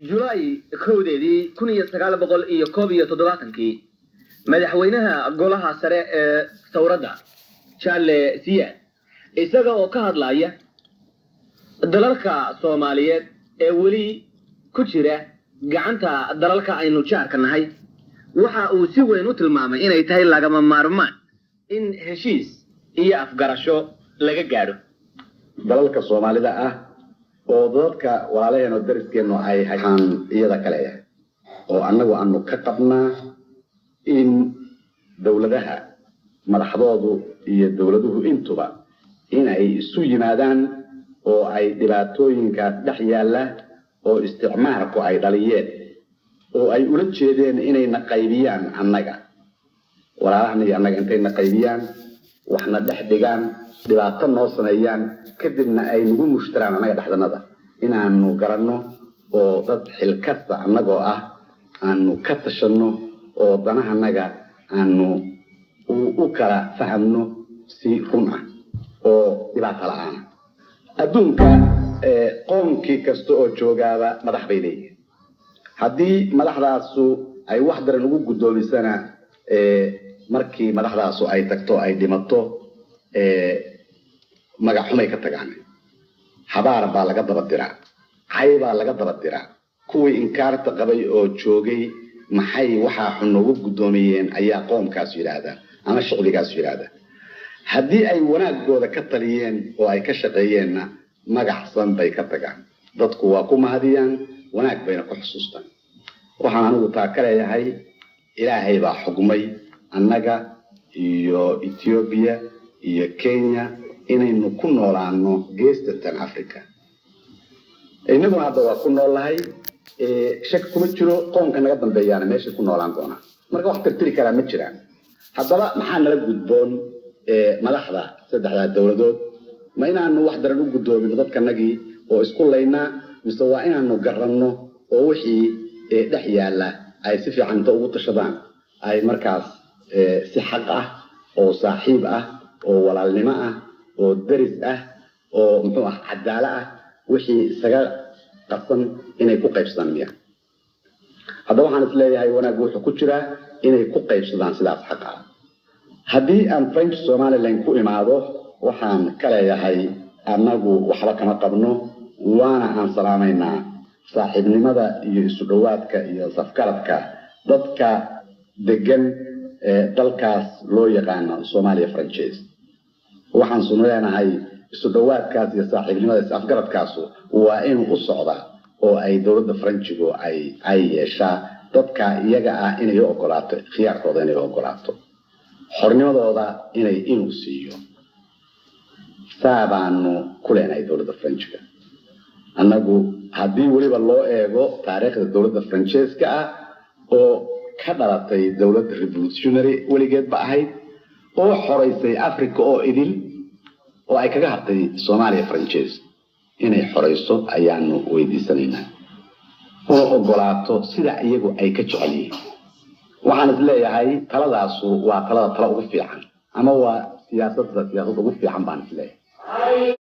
جولاي كوديدي كونية سقال بقول إيه كوبية تدواتن كي مدحوينها قولها سريع ثورة شال سيا إسقى وكهد لاية دلالك سوماليات ولي كتيرة جعنتا دلالك إنه شهر كنهاي waxa uu si weyn u tilmaamay inay tahay lagama maarmaan in heshiis iyo afgarasho laga gaaro dalalka Soomaalida ah oo dadka walaalaheena dariskeenu ay hayaan iyada kale oo annagu aanu ka qabnaa in dawladaha madaxdoodu iyo dawladuhu intuba inay isu yimaadaan oo ay dhibaatooyinka dhex yaala oo isticmaalku ay dhaliyeen oo ay ula jeedeen inay naqaybiyaan annaga walaalahan iyo annaga intay naqaybiyaan waxna dhex dhigaan dhibaato noo sameeyaan kadibna ay nagu mushtaraan annaga dhexdanada inaanu garanno oo dad xilkasta annagoo ah aanu ka tashanno oo danaha annaga aanu u kala fahamno si run ah oo dhibaato la'aan adduunka qoomkii kasta oo joogaaba madax bay leeyihiin haddii madaxdaasu ay wax daran ugu gudoomisana markii madaxdaasu ay tagto ay dhimato magac xumay ka tagaan habaar baa laga daba diraa cay baa laga daba diraa kuwii inkaarta qabay oo joogay maxay waxaa xun ugu gudoomiyeen ayaa qoomkaas yiraahdaa ama shaqligaas yiraahdaa haddii ay wanaagooda ka taliyeen oo ay ka shaqeeyeenna magacsan bay ka tagaan dadku waa ku mahadiyaan wanaag bayna ku xusuustaan waxaan anigu taa ka leeyahay ilaahay baa xugmay annaga iyo Ethiopia iyo Kenya inaynu ku noolaano geestan Afrika inagu hadda waa ku noolahay shak kuma jiro qoonka naga dambeeyana meesha ku noolaan doona marka wax tirtiri kara ma jiraan haddaba maxaa nala gudboon madaxda saddexda dawladood ma inaanu wax daran u gudoomin dadkanagii oo isku leynaa mise waa inaanu garanno oo wixii dhex yaala ay si fiican ugu tashadaan ay markaas si xaq ah oo saaxiib ah oo walaalnimo ah oo daris ah oo muxuu ah cadaalad ah wixii isaga qabsan inay ku qaybsadaan miya hadda waxaan is leeyahay wanaag wuxuu ku jiraa inay ku qaybsadaan sidaas xaq ah haddii aan French Somaliland ku imaado waxaan ka leeyahay annagu waxba kama qabno waana aan salaamaynaa saaxiibnimada iyo isu dhawaadka iyo safkaradka dadka degan dalkaas loo yaqaan Soomaaliya Franchise waxaan sunnaynahay isu dhawaadkaas iyo saaxiibnimada safkaradkaas waa in u socda oo ay dawladda Franchigu ay yeeshaa dadka iyaga ah inay ogolaato khiyaarkooda inay ogolaato xornimadooda inay inuu siiyo saabaanu ku leenahay dawladda Franchiga annagu haddii waliba loo eego taariikhda dawladda Franchiska ah oo ka dhalatay dawladda revolutionary waligeed ba ahayd oo xoreysay Afrika oo idil oo ay kaga hartay Soomaaliya Franchise inay xoreyso ayaanu weydiisanaynaa oo ogolaato sida iyagu ay ka jecel yihiin waxaan is leeyahay taladaasu waa tala ugu fiican ama waa siyaasadda ugu fiican baan is leeyahay